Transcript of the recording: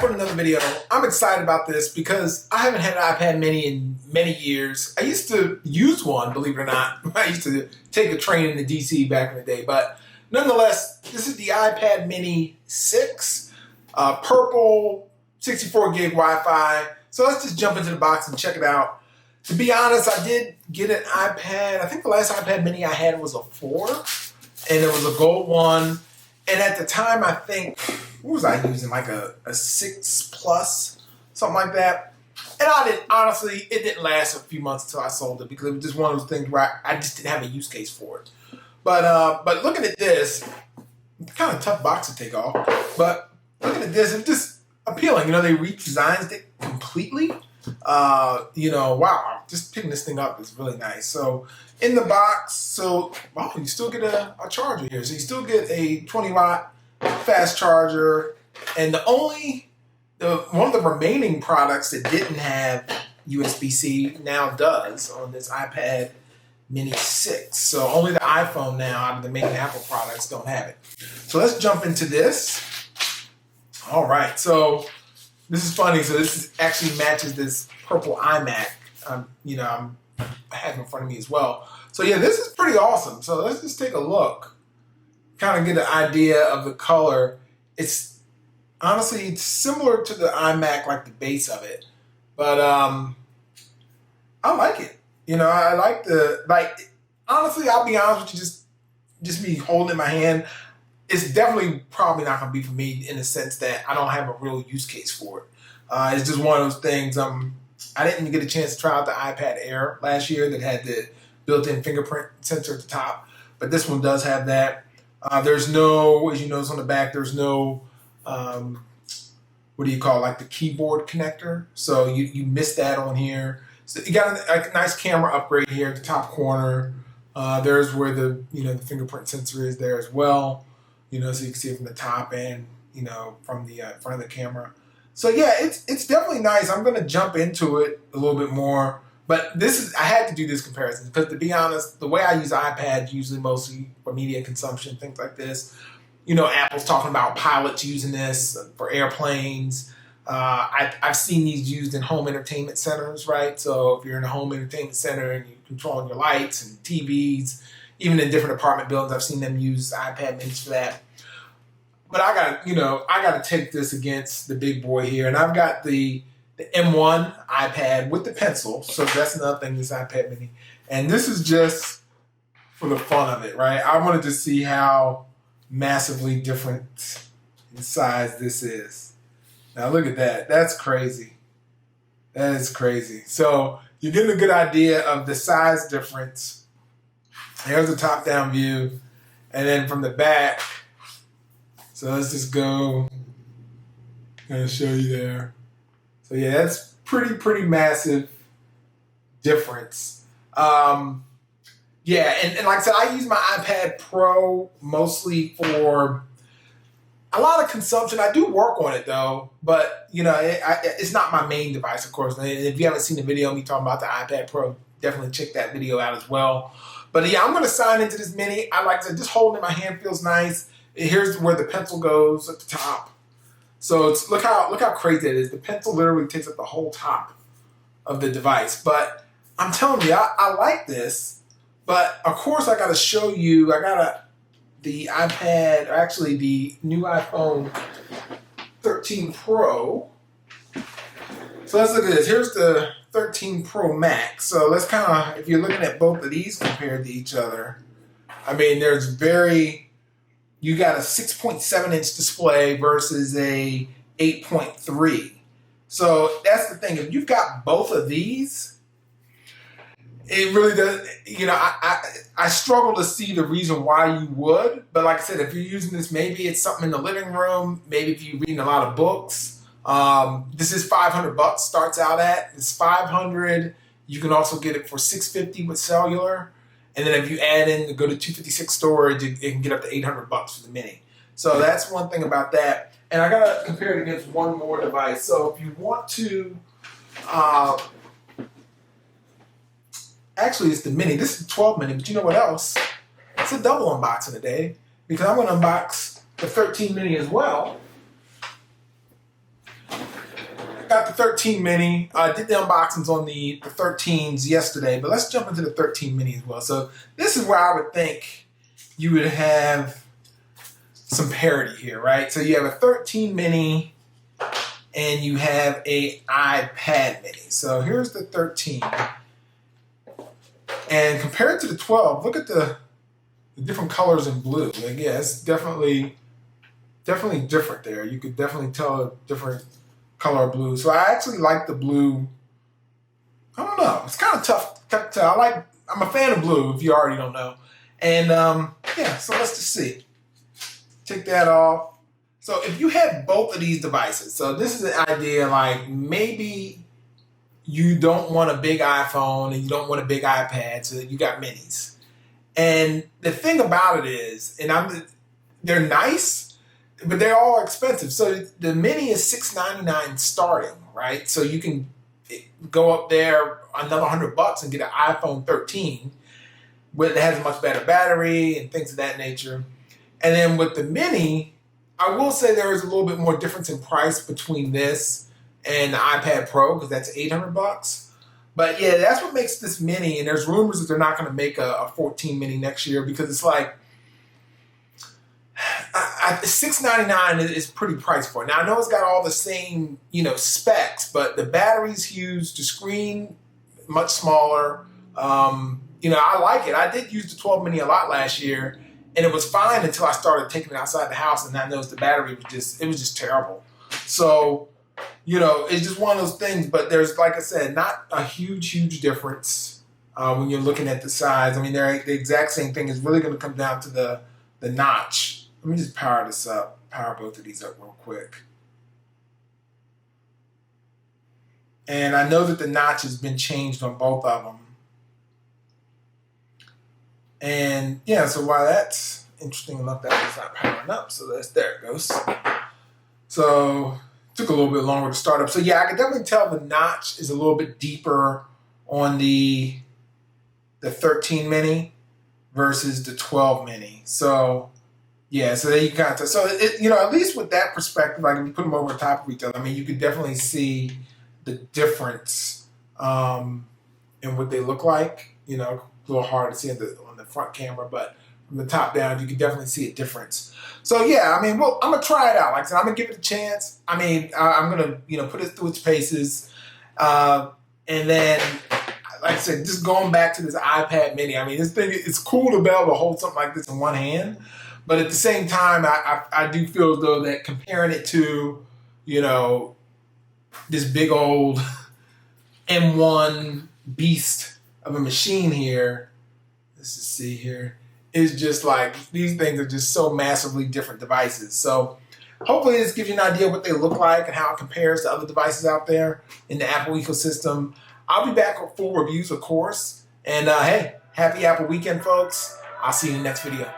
with another video. I'm excited about this because I haven't had an iPad mini in many years. I used to use one, believe it or not. I used to take a train into DC back in the day. But nonetheless, this is the iPad mini 6, purple, 64 gig Wi-Fi. So let's just jump into the box and check it out. To be honest, I did get an iPad. I think the last iPad mini I had was a 4, and it was a gold one. And at the time, I think, what was I using? Like a 6 Plus, something like that. And honestly, it didn't last a few months until I sold it because it was just one of those things where I just didn't have a use case for it. But looking at this, kind of tough box to take off. But looking at this, it's just appealing. You know, they redesigned it completely. Wow, just picking this thing up is really nice. So in the box, wow, you still get a charger here. So you still get a 20-watt fast charger. And one of the remaining products that didn't have USB-C now does on this iPad mini 6. So only the iPhone now out of the main Apple products don't have it. So let's jump into this. All right, so this is funny. So this actually matches this purple iMac. I have in front of me as well. So yeah, this is pretty awesome. So let's just take a look, kind of get an idea of the color. It's honestly similar to the iMac, like the base of it, but I like it. I like honestly, I'll be honest with you, just me holding it in my hand. It's definitely probably not going to be for me in the sense that I don't have a real use case for it. It's just one of those things. I didn't get a chance to try out the iPad Air last year that had the built-in fingerprint sensor at the top, but this one does have that. There's no, as you notice on the back, there's no, what do you call it, like the keyboard connector. So you missed that on here. So you got a nice camera upgrade here at the top corner. There's where the fingerprint sensor is there as well. So you can see it from the top and from the front of the camera. So yeah, it's definitely nice. I'm gonna jump into it a little bit more, but I had to do this comparison because, to be honest, the way I use iPads usually mostly for media consumption, things like this. Apple's talking about pilots using this for airplanes. I've seen these used in home entertainment centers, right? So if you're in a home entertainment center and you're controlling your lights and TVs, even in different apartment buildings, I've seen them use iPad minis for that. But I gotta take this against the big boy here, and I've got the M1 iPad with the pencil. So that's another thing, this iPad mini, and this is just for the fun of it, right? I wanted to see how massively different in size this is. Now look at that. That's crazy. That is crazy. So you're getting a good idea of the size difference. Here's the top-down view, and then from the back. So let's just go and show you there. So yeah, that's pretty massive difference. Yeah, and like I said, I use my iPad Pro mostly for a lot of consumption. I do work on it though, but it's not my main device, of course. And if you haven't seen the video of me talking about the iPad Pro, definitely check that video out as well. But yeah, I'm going to sign into this mini. I like to just hold it in my hand, feels nice. Here's where the pencil goes at the top. So look how crazy it is. The pencil literally takes up the whole top of the device. But I'm telling you, I like this. But of course, I got to show you. I got the iPad, or actually the new iPhone 13 Pro. So let's look at this. Here's the 13 Pro Max. So let's kind of, if you're looking at both of these compared to each other, I mean, you got a 6.7-inch display versus a 8.3. So that's the thing. If you've got both of these, it really does. I struggle to see the reason why you would. But like I said, if you're using this, maybe it's something in the living room. Maybe if you're reading a lot of books. This is $500. Starts out at. It's $500. You can also get it for $650 with cellular. And then if you add in, go to 256 storage, it can get up to $800 for the mini. So that's one thing about that. And I gotta compare it against one more device. So if you want to, actually it's the mini. This is the 12 mini, but you know what else? It's a double unboxing today because I'm gonna unbox the 13 mini as well. got the 13 mini. I did the unboxings on the 13s yesterday, but let's jump into the 13 mini as well. So this is where I would think you would have some parity here, right? So you have a 13 mini and you have a iPad mini. So here's the 13. And compared to the 12, look at the different colors in blue. Like, yeah, it's definitely different there. You could definitely tell a different color of blue. So I actually like the blue. I don't know. It's kind of tough to tell. I'm a fan of blue, if you already don't know. And yeah, so let's just see. Take that off. So if you have both of these devices, so this is an idea like maybe you don't want a big iPhone and you don't want a big iPad, so you got minis. And the thing about it is, they're nice, but they're all expensive. So the mini is $699 starting, right? So you can go up there another $100 and get an iPhone 13, where it has a much better battery and things of that nature. And then with the mini, I will say there is a little bit more difference in price between this and the iPad Pro, because that's $800. But yeah, that's what makes this mini. And there's rumors that they're not going to make a 14 mini next year, because it's like, $699 is pretty priced for it. Now I know it's got all the same, specs, but the battery's huge, the screen much smaller. I like it. I did use the 12 mini a lot last year, and it was fine until I started taking it outside the house, and I noticed the battery was just terrible. So, it's just one of those things. But there's, like I said, not a huge difference when you're looking at the size. I mean, they're the exact same thing. It's really going to come down to the notch. Let me just power this up, power both of these up real quick. And I know that the notch has been changed on both of them. And yeah, so while that's interesting enough, that it's not powering up. So there it goes. So it took a little bit longer to start up. So yeah, I can definitely tell the notch is a little bit deeper on the 13 mini versus the 12 mini. So yeah, so there you kind of tell. So at least with that perspective, like if you put them over top of each other, I mean, you could definitely see the difference in what they look like. A little hard to see on the front camera, but from the top down, you can definitely see a difference. So yeah, I mean, I'm gonna try it out. Like I said, I'm gonna give it a chance. I mean, I'm gonna put it through its paces, and then, like I said, just going back to this iPad mini. I mean, this thing, it's cool to be able to hold something like this in one hand. But at the same time, I do feel as though that comparing it to, this big old M1 beast of a machine here, let's just see here, is just like, these things are just so massively different devices. So hopefully this gives you an idea of what they look like and how it compares to other devices out there in the Apple ecosystem. I'll be back with full reviews, of course. And hey, happy Apple weekend, folks. I'll see you in the next video.